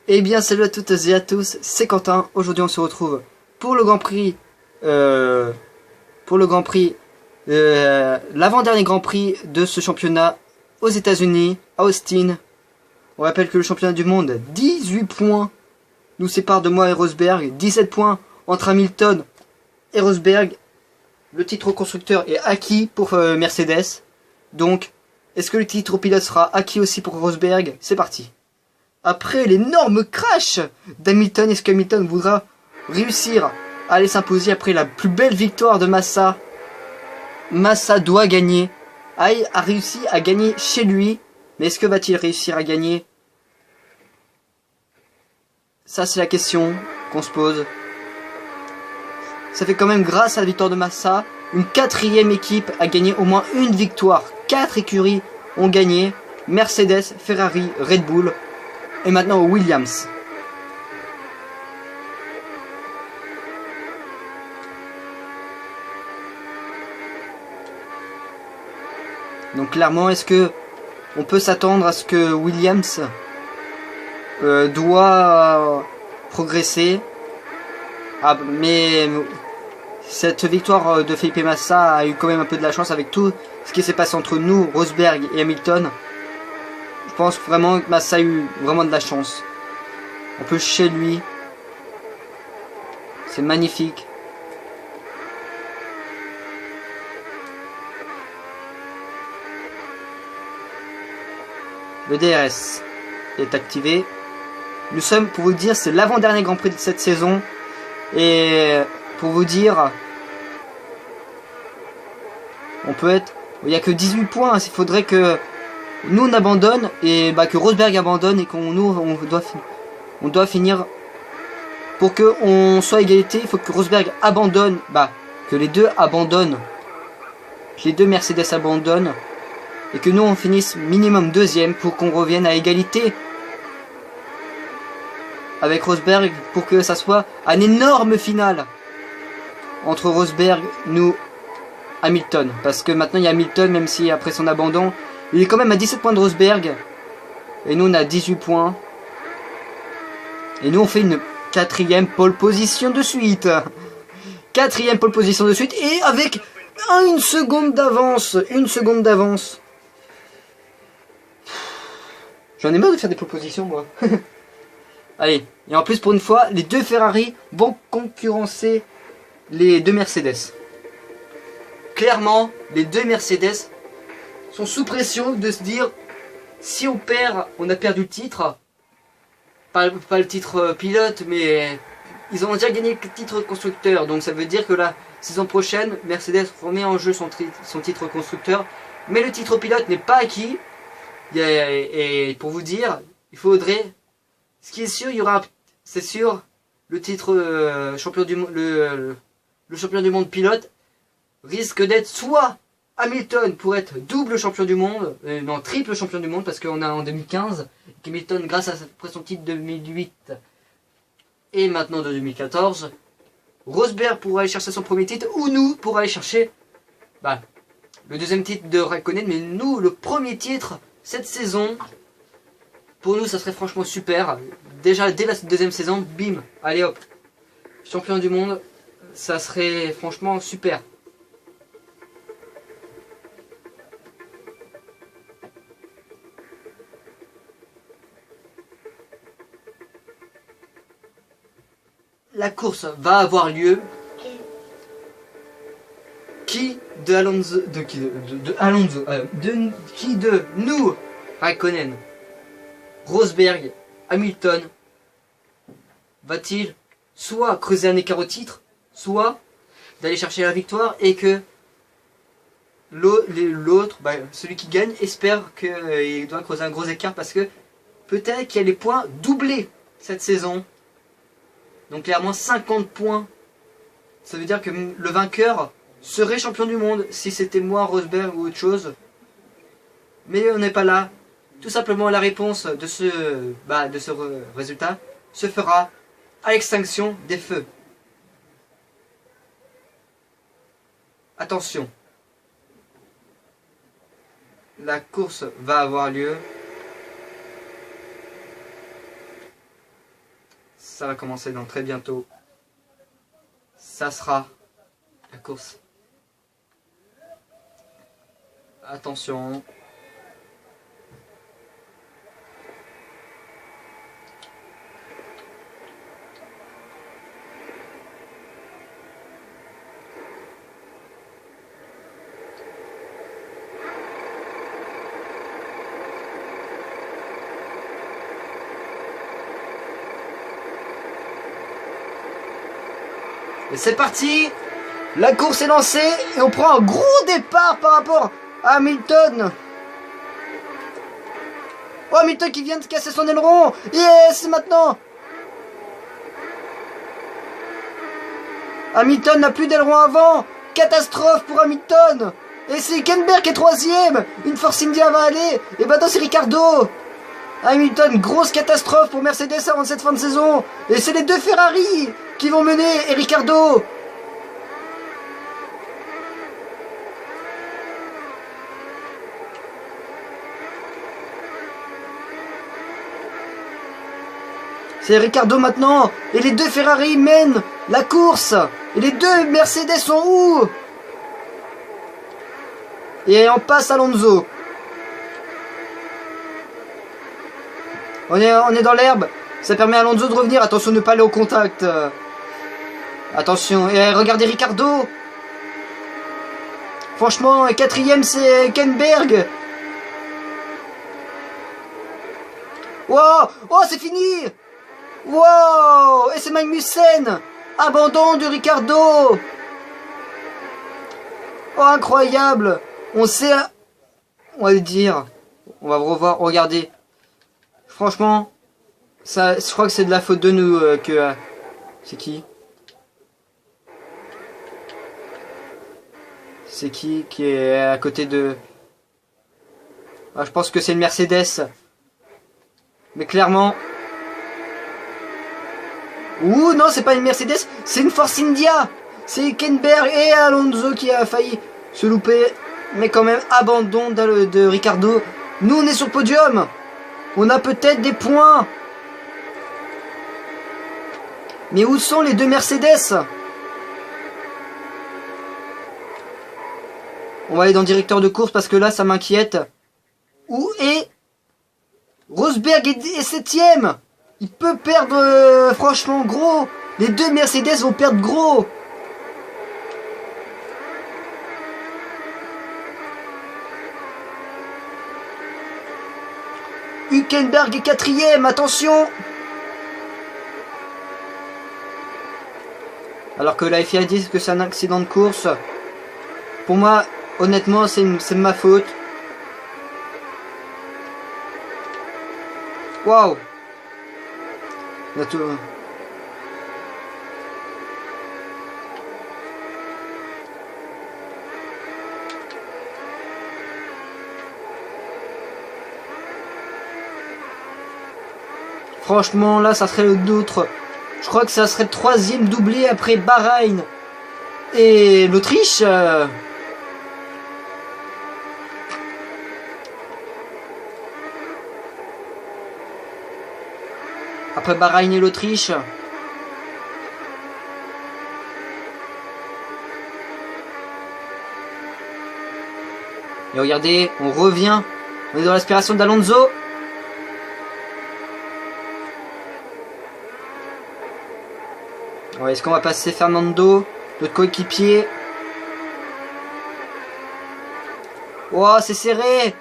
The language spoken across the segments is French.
Eh bien salut à toutes et à tous, c'est Quentin. Aujourd'hui on se retrouve pour le Grand Prix, l'avant-dernier Grand Prix de ce championnat aux États-Unis, à Austin. On rappelle que le championnat du monde, 18 points nous séparent de moi et Rosberg, 17 points entre Hamilton et Rosberg. Le titre constructeur est acquis pour Mercedes. Donc, est-ce que le titre pilote sera acquis aussi pour Rosberg? C'est parti. Après l'énorme crash d'Hamilton, est-ce qu'Hamilton voudra réussir à aller s'imposer après la plus belle victoire de Massa? Massa doit gagner. Aïe a réussi à gagner chez lui. Mais est-ce que va-t-il réussir à gagner? Ça c'est la question qu'on se pose. Ça fait quand même grâce à la victoire de Massa, une quatrième équipe a gagné au moins une victoire. 4 écuries ont gagné. Mercedes, Ferrari, Red Bull. Et maintenant Williams. Donc clairement, est-ce que on peut s'attendre à ce que Williams doit progresser? Mais cette victoire de Felipe Massa a eu quand même un peu de la chance avec tout ce qui s'est passé entre nous, Rosberg et Hamilton. Je pense vraiment que Massa a eu vraiment de la chance. On peut chez lui. C'est magnifique. Le DRS est activé. Nous sommes, pour vous dire, c'est l'avant-dernier Grand Prix de cette saison. Et pour vous dire, on peut être... Il n'y a que 18 points. Il faudrait que nous on abandonne et que Rosberg abandonne et qu'on doit finir. Pour que on soit à égalité, il faut que Rosberg abandonne, que les deux abandonnent, que les deux Mercedes abandonnent et que nous on finisse minimum deuxième pour qu'on revienne à égalité avec Rosberg, pour que ça soit un énorme final entre Rosberg, nous, Hamilton. Parce que maintenant il y a Hamilton, même si après son abandon, il est quand même à 17 points de Rosberg. Et nous on a 18 points. Et nous on fait une quatrième pole position de suite. Quatrième pole position de suite. Et avec une seconde d'avance. Une seconde d'avance. J'en ai marre de faire des pole positions moi. Allez. Et en plus pour une fois, les deux Ferrari vont concurrencer les deux Mercedes. Clairement, les deux Mercedes sont sous pression de se dire, si on perd, on a perdu le titre. Pas le titre pilote, mais ils ont déjà gagné le titre constructeur. Donc ça veut dire que la saison prochaine, Mercedes remet en jeu son titre constructeur. Mais le titre pilote n'est pas acquis. Et pour vous dire, il faudrait... Ce qui est sûr, il y aura... C'est sûr, le titre champion du monde... Le champion du monde pilote risque d'être soit Hamilton pour être double champion du monde, non triple champion du monde parce qu'on a en 2015, Hamilton grâce à son titre de 2008 et maintenant de 2014, Rosberg pour aller chercher son premier titre ou nous pour aller chercher le deuxième titre de Raikkonen, mais nous le premier titre cette saison, pour nous ça serait franchement super, déjà dès la deuxième saison, bim, allez hop, champion du monde, ça serait franchement super. La course va avoir lieu. Qui de nous, Raikkonen, Rosberg, Hamilton, va-t-il soit creuser un écart au titre, soit d'aller chercher la victoire et que l'autre, celui qui gagne, espère qu'il doit creuser un gros écart parce que peut-être qu'il y a les points doublés cette saison. Donc clairement 50 points. Ça veut dire que le vainqueur serait champion du monde si c'était moi, Rosberg ou autre chose. Mais on n'est pas là. Tout simplement la réponse de ce résultat se fera à l'extinction des feux. Attention. La course va avoir lieu. ça va commencer dans très bientôt. Ça sera la course. Attention. Et c'est parti. La course est lancée et on prend un gros départ par rapport à Hamilton. Oh, Hamilton qui vient de casser son aileron. Yes, maintenant. Hamilton n'a plus d'aileron avant. Catastrophe pour Hamilton. Et c'est Hülkenberg qui est troisième. Une Force India va aller. Et maintenant c'est Ricciardo. Hamilton, grosse catastrophe pour Mercedes avant cette fin de saison. Et c'est les deux Ferrari qui vont mener et Ricciardo. C'est Ricciardo maintenant. Et les deux Ferrari mènent la course. Et les deux Mercedes sont où? Et on passe Alonso. On est dans l'herbe. Ça permet à Alonso de revenir. Attention de ne pas aller au contact. Attention. Et regardez Ricciardo. Franchement, quatrième c'est Hülkenberg. Wow. Oh, c'est fini. Wow. Et c'est Magnussen. Abandon de Ricciardo. Oh, incroyable. On sait... On va le dire. On va revoir. Regardez. Franchement, ça, je crois que c'est de la faute de nous que... c'est qui? C'est qui est à côté de... Ah, je pense que c'est le Mercedes. Mais clairement... Ouh, non, c'est pas une Mercedes, c'est une Force India. C'est Hülkenberg et Alonso qui a failli se louper. Mais quand même, abandon de Ricciardo. Nous, on est sur le podium. On a peut-être des points. Mais où sont les deux Mercedes? On va aller dans le directeur de course parce que là, ça m'inquiète. Où est... Rosberg est septième. Il peut perdre franchement gros. Les deux Mercedes vont perdre gros. Hülkenberg est quatrième, attention. Alors que la FIA dit que c'est un accident de course. Pour moi, honnêtement, c'est de ma faute. Waouh. Franchement, là, ça serait d'autres. Je crois que ça serait le troisième doublé après Bahreïn et l'Autriche. Après Bahreïn et l'Autriche. Et regardez, on revient. On est dans l'aspiration d'Alonso. Est-ce qu'on va passer Fernando, notre coéquipier? Oh, c'est serré.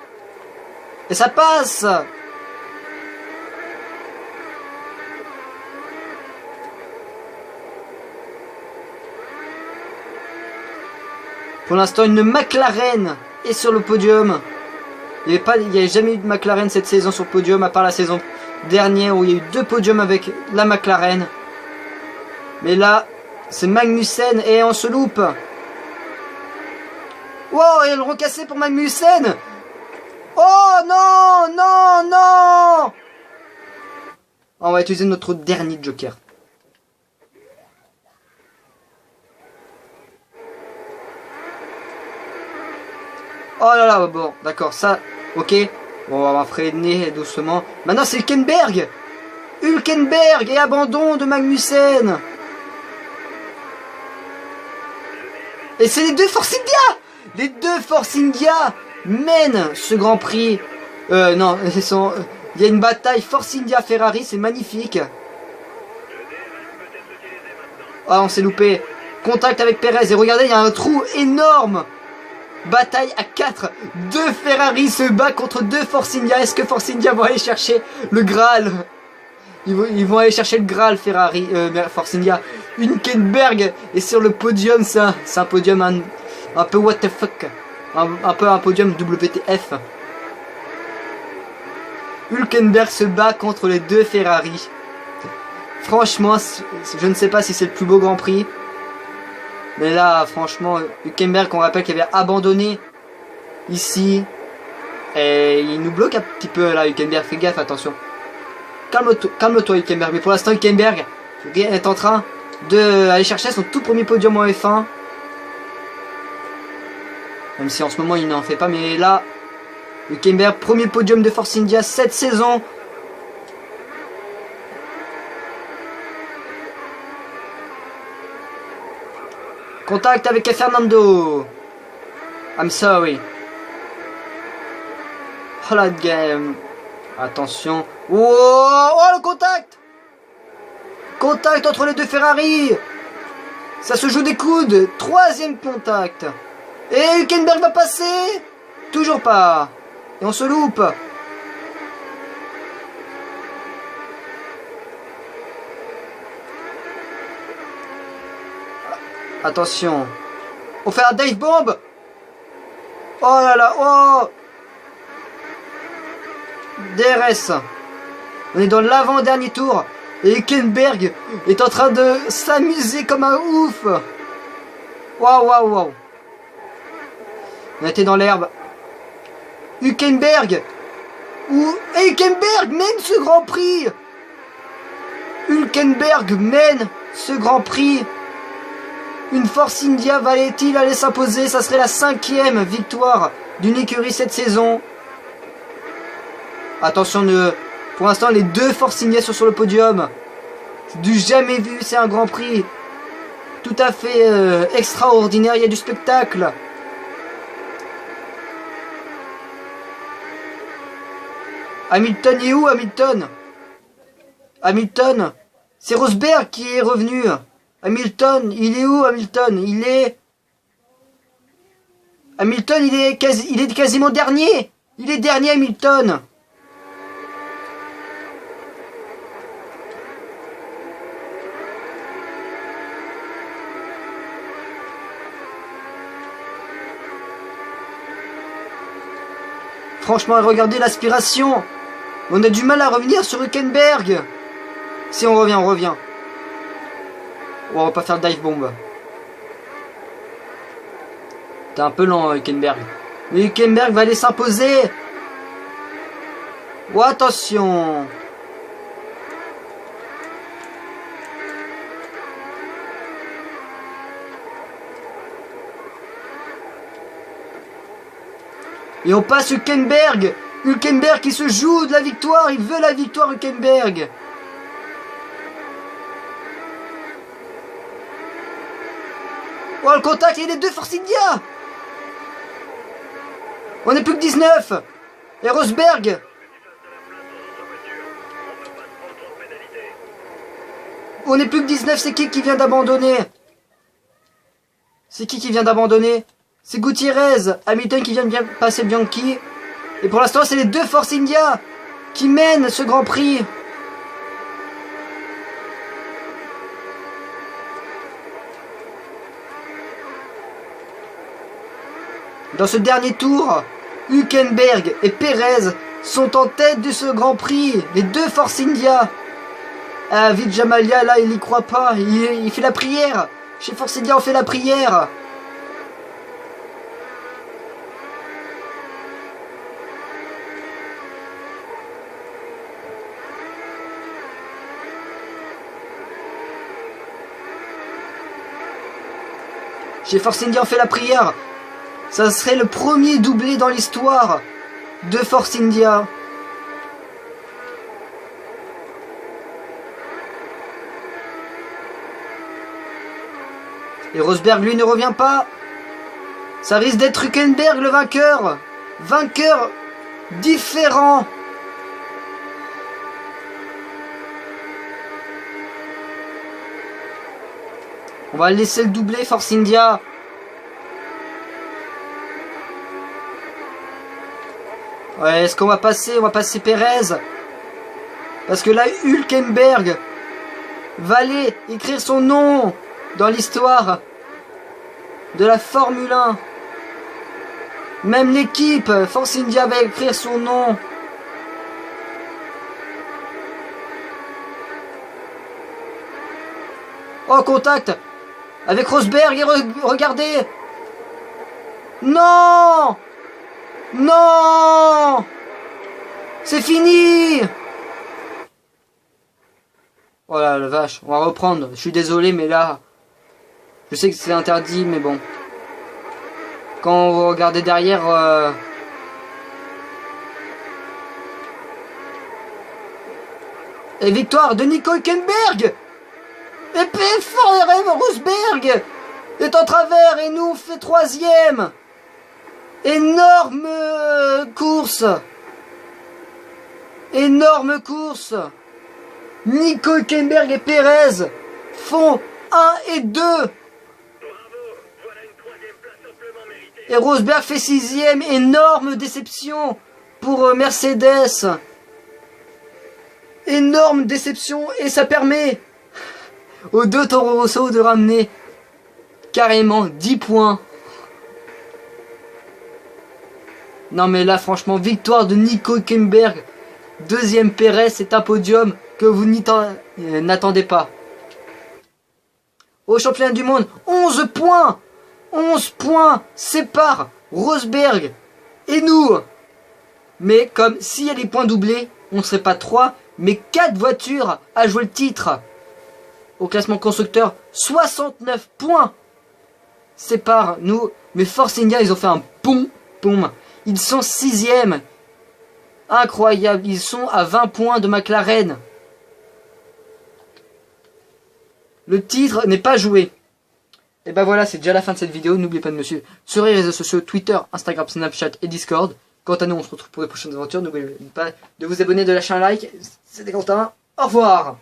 Et ça passe. Pour l'instant, une McLaren est sur le podium. Il n'y avait jamais eu de McLaren cette saison sur le podium, à part la saison dernière où il y a eu 2 podiums avec la McLaren. Mais là, c'est Magnussen et on se loupe. Wow, et le recassé pour Magnussen. Oh non, non, non. On va utiliser notre dernier joker. Oh là là, bon, d'accord, ça, ok. Bon, on va freiner doucement. Maintenant, c'est Hülkenberg. Hülkenberg et abandon de Magnussen. Et c'est les deux Force India. Les deux Force India mènent ce Grand Prix. Non, il y a une bataille Force India Ferrari, c'est magnifique. Ah, on s'est loupé. Contact avec Perez et regardez, il y a un trou énorme. Bataille à 4. Deux Ferrari se battent contre deux Force India. Est-ce que Force India vont aller chercher le Graal? Ils vont aller chercher le Graal Ferrari, Force India. Hülkenberg est sur le podium, ça. C'est un podium un peu what the fuck. Un peu un podium WTF. Hülkenberg se bat contre les deux Ferrari. Franchement, je ne sais pas si c'est le plus beau Grand Prix. Mais là, franchement, Hülkenberg, on rappelle qu'il avait abandonné ici. Et il nous bloque un petit peu là, Hülkenberg. Fais gaffe, attention. Calme-toi, Hülkenberg. Mais pour l'instant, Hülkenberg est en train d'aller chercher son tout premier podium en F1. Même si en ce moment, il n'en fait pas. Mais là, Hülkenberg, premier podium de Force India cette saison. Contact avec Fernando. I'm sorry. Oh la game. Attention. Oh, le contact. Contact entre les deux Ferrari. Ça se joue des coudes. Troisième contact. Et Hülkenberg va passer. Toujours pas. Et on se loupe. Attention. On fait un dive bomb. Oh là là. Oh. DRS. On est dans l'avant-dernier tour. Et Hülkenberg est en train de s'amuser comme un ouf. Waouh, waouh, waouh. On était dans l'herbe. Hülkenberg. Hülkenberg mène ce Grand Prix. Hülkenberg mène ce Grand Prix. Une Force India va-t-il aller s'imposer? Ça serait la 5e victoire d'une écurie cette saison. Attention, pour l'instant, les deux Force India sont sur le podium. C'est du jamais vu, c'est un Grand Prix tout à fait extraordinaire. Il y a du spectacle. Hamilton est où, Hamilton? Hamilton, c'est Rosberg qui est revenu. Hamilton, il est où, Hamilton? Hamilton, il est quasiment dernier. Il est dernier, Hamilton. Franchement, regardez l'aspiration. On a du mal à revenir sur Hülkenberg. Si on revient, on revient. Oh, on va pas faire le dive bomb. T'es un peu lent, Hülkenberg. Mais Hülkenberg va aller s'imposer. Oh, attention. Et on passe Hülkenberg. Hülkenberg qui se joue de la victoire. Il veut la victoire, Hülkenberg. Oh, le contact, il y a les deux Force India. On n'est plus que 19. Et Rosberg. On n'est plus que 19. C'est qui vient d'abandonner? C'est qui vient d'abandonner? C'est Gutiérrez. Hamilton qui vient de passer Bianchi. Et pour l'instant, c'est les deux Force India qui mènent ce Grand Prix. Dans ce dernier tour, Hülkenberg et Perez sont en tête de ce Grand Prix. Les deux Force India. Ah, Vijay Mallya, là, il n'y croit pas. Il fait la prière. Chez Force India, on fait la prière. Chez Force India, on fait la prière. Ça serait le premier doublé dans l'histoire de Force India. Et Rosberg, lui, ne revient pas. Ça risque d'être Hülkenberg le vainqueur. Vainqueur différent. On va laisser le doubler, Force India. Ouais, est-ce qu'on va passer? On va passer Pérez. Parce que là, Hülkenberg va aller écrire son nom dans l'histoire de la Formule 1. Même l'équipe, Force India, va écrire son nom. Oh, contact avec Rosberg et regardez. Non! Non! C'est fini! Oh là, la vache, on va reprendre. Je suis désolé, mais là, je sais que c'est interdit, mais bon. Quand vous regardez derrière... Et victoire de Nico Hülkenberg! Et Rosberg est en travers et nous fait 3e. Énorme course. Énorme course. Nico Hülkenberg et Pérez font 1 et 2. Et Rosberg fait 6e. Énorme déception pour Mercedes. Énorme déception. Et ça permet aux deux Toro Rosso de ramener carrément 10 points. Non mais là franchement, victoire de Nico Hülkenberg. 2e Pérez, c'est un podium que vous n'attendez pas. Au championnat du monde, 11 points. 11 points séparent Rosberg et nous. Mais comme s'il y a les points doublés, on ne serait pas 3, mais 4 voitures à jouer le titre. Au classement constructeur, 69 points séparent nous. Mais Force India, ils ont fait un pom. Ils sont 6e. Incroyable, ils sont à 20 points de McLaren. Le titre n'est pas joué. Et ben voilà, c'est déjà la fin de cette vidéo. N'oubliez pas de me suivre sur les réseaux sociaux, Twitter, Instagram, Snapchat et Discord. Quant à nous, on se retrouve pour les prochaines aventures. N'oubliez pas de vous abonner, de lâcher un like. C'était Quentin. Au revoir.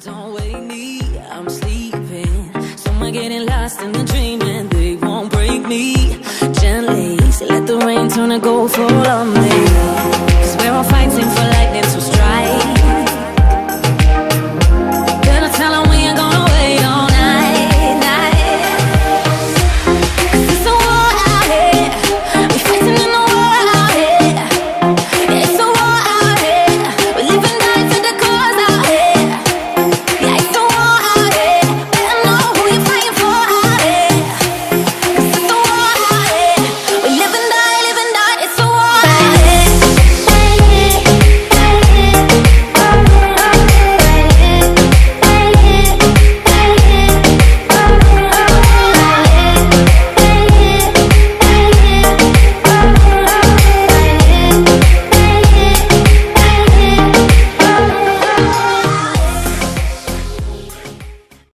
Don't wake me, I'm sleeping. Someone getting lost in the dream and they won't break me. Gently, so let the rain turn to gold fall on me.